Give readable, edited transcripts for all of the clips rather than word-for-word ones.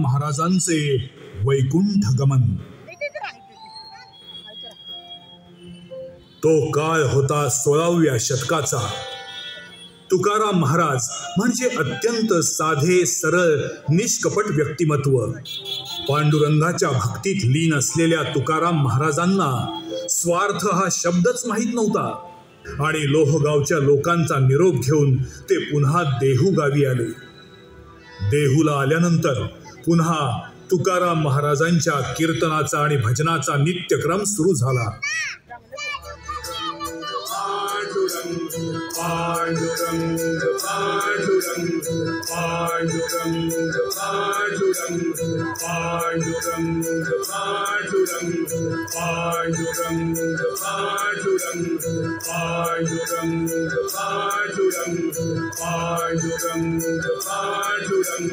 महाराजांचे वैकुंठ गमन। तो काळ होता 16व्या शतकाचा। तुकाराम महाराज म्हणजे अत्यंत साधे सरळ निष्कपट व्यक्तिमत्व। पांडुरंगाच्या भक्तीत लीन असलेल्या तुकाराम महाराजांना स्वार्थ हा शब्दच माहीत नव्हता आणि लोहगावच्या लोकांचा निरोप घेऊन ते पुन्हा देहू गावी आले। देहूला आल्यानंतर पुन्हा तुकाराम महाराजांच्या कीर्तनाचा आणि भजनाचा नित्यक्रम सुरू झाला। पांडुरंग पांडुरंग पांडुरंग पांडुरंग पांडुरंग पांडुरंग पांडुरंग पांडुरंग पांडुरंग पांडुरंग पांडुरंग पांडुरंग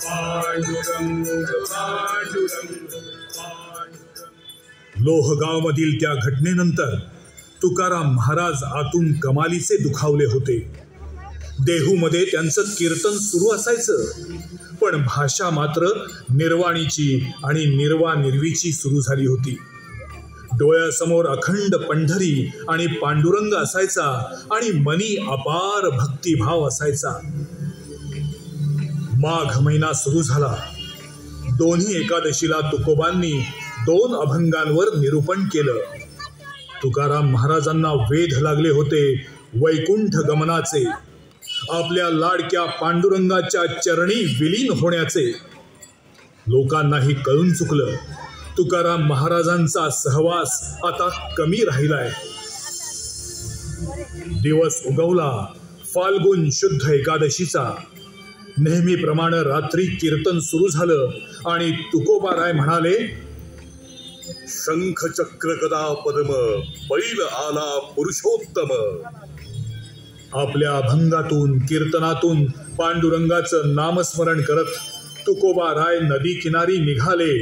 पांडुरंग पांडुरंग। लोहगाव मधील त्या घटनेनंतर तुकाराम महाराज आतून कमालीचे दुखावले होते। देहूमध्ये त्यांचं कीर्तन सुरू असायचं, पण भाषा मात्र निर्वाणीची आणि निर्वानिर्वीची सुरू झाली होती। डोळ्यासमोर अखंड पंढरी आणि पांडुरंग असायचा आणि मनी अपार भक्तिभाव असायचा। माघ महिना सुरू झाला। दोन्ही एकादशीला तुकोबांनी 2 अभंगांवर निरूपण केलं। तुकाराम महाराजांना वेध लागले होते वैकुंठ गमनाचे, आपल्या लाडक्या पांडुरंगाच्या चरणी विलीन होण्याचे। लोकांनाही कळून चुकलं तुकाराम महाराजांचा सहवास आता कमी राहिलाय। दिवस उगवला फाल्गुन शुद्ध एकादशीचा। नेहमीप्रमाणे रात्री कीर्तन सुरू झालं आणि तुकोबाराय म्हणाले, शंख चक्र गदा पद्म बैल आला पुरुषोत्तम। आपल्या अभंगातून कीर्तनातून पांडुरंगाचं नामस्मरण करत तुकोबाराय नदी किनारी निघाले।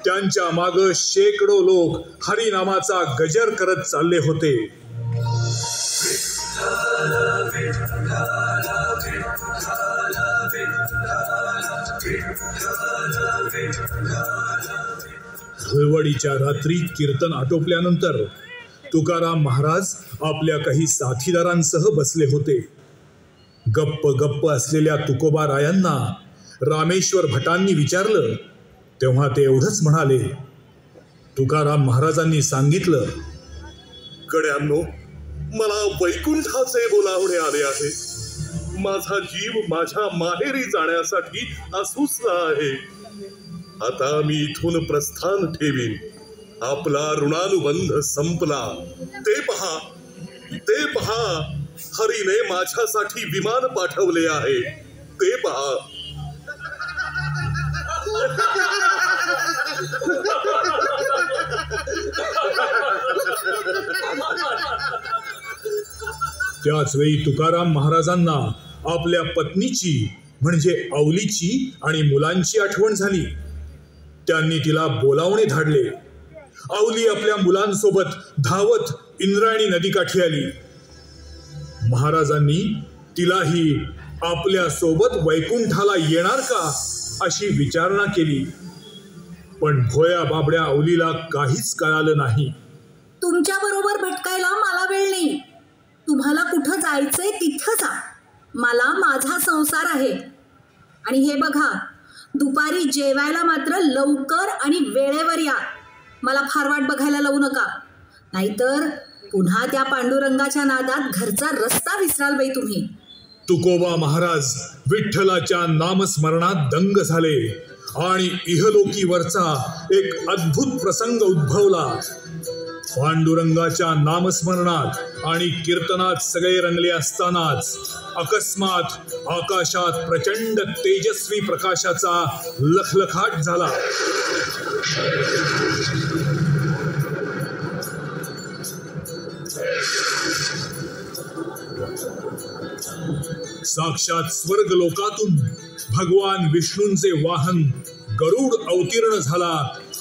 त्यांच्या माग शेकडो लोक हरिनामाचा गजर करत चालले होते। धुळवडीच्या रात्री कीर्तन आटोपल्यानंतर तुकाराम महाराज आपल्या काही साथीदारांसह बसले होते। गप्प गप्प असलेल्या तुकोबारायांना रामेश्वर भटांनी विचारलं तेव्हा ते एवढंच म्हणाले। तुकाराम महाराजांनी सांगितलं, गड्यांनो, मला वैकुंठाचे बोलावणे आले आहे। माझा जीव माझ्या माहेरी जाण्यासाठी अस्वस्थ आहे। आता मी इथून प्रस्थान ठेवीन। आपला ऋणानुबंध संपला। ते पहा हरीने माझ्यासाठी विमान पाठवले आहे। ते पहा। त्याच वेळी तुकाराम महाराजांना आपल्या पत्नीची म्हणजे औलीची आणि मुलांची आठवण झाली। त्यांनी तिला बोलावणे धाडले। औली आपल्या मुलांसोबत धावत इंद्रायणी नदीकाठी आली। महाराजांनी तिलाही आपल्या सोबत वैकुंठाला येणार का अशी विचारणा केली, पण भोळ्या बाबड्या औलीला काहीच कळालं नाही। तुमच्या बरोबर भटकायला मला वेळ नाही। तुम्हाला कुठं जायचंय तिथं जा। मला माझा संसार आहे। आणि हे बघा, दुपारी जेवायला मात्र लवकर आणि वेळेवर या। मला फार वाट बघायला लावू नका, नाहीतर पुन्हा त्या पांडुरंगाच्या नादात घरचा रस्ता विसराल बाई तुम्ही। तुकोबा महाराज विठ्ठलाच्या नामस्मरणात दंग झाले आणि इहलोकीवरचा एक अद्भुत प्रसंग उद्भवला। पांडुरंगाच्या नामस्मरणात आणि कीर्तनात सगळे रंगले असतानाच अकस्मात आकाशात प्रचंड तेजस्वी प्रकाशाचा लखलखाट झाला। साक्षात स्वर्ग लोकातून भगवान विष्णूंचे वाहन गरुड अवतीर्ण झाला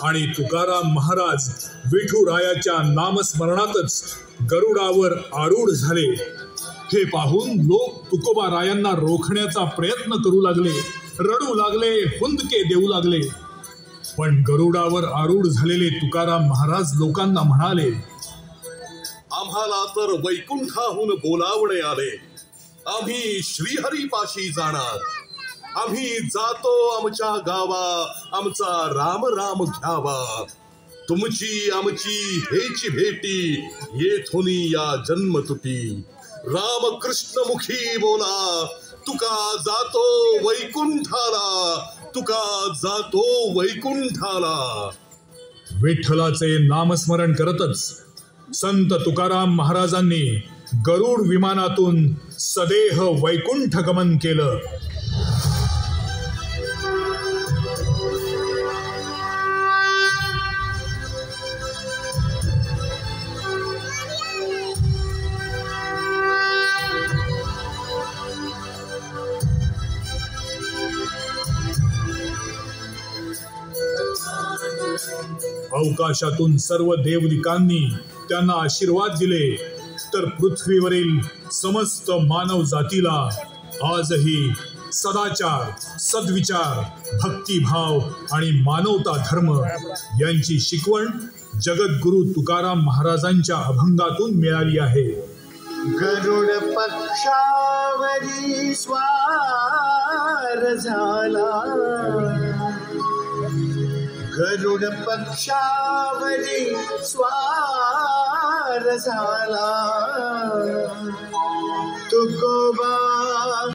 आणि तुकाराम महाराज विठुरायाच्या नामस्मरणातच गरुडावर आरूढ झाले। हे पाहून लोक तुकोबारायांना रोखण्याचा प्रयत्न करू लागले, रडू लागले, हुंदके देऊ लागले. पण गरुडावर आरूढ झालेले तुकाराम महाराज लोकांना म्हणाले, आम्हाला तर वैकुंठाहून बोलावणे आले. आम्ही श्रीहरीपाशी जाणार. आम्ही जातो आमच्या गावा, आमचा राम राम घ्यावा. तुमची आमची हेची भेटी, येथुनी या जन्मतुटी. रामकृष्णमुखी बोला, तुका जातो वैकुंठाला, तुका जातो वैकुंठाला. विठ्ठलाचे नामस्मरण करतच संत तुकाराम महाराजांनी गरुड विमानातून सदेह वैकुंठ गमन केलं. अवकाशातून सर्व देवदिकांनी त्यांना आशीर्वाद दिले, तर पृथ्वीवरील समस्त मानव जातीला आजही सदाचार, सद्विचार, भक्तिभाव आणि मानवता धर्म यांची शिकवण जगद्गुरु तुकाराम महाराजांच्या अभंगातून मिळाली आहे. गरुड पक्षावरी स्वार झाला, गरुड पक्षावरी स्वार झाला. तुकोबा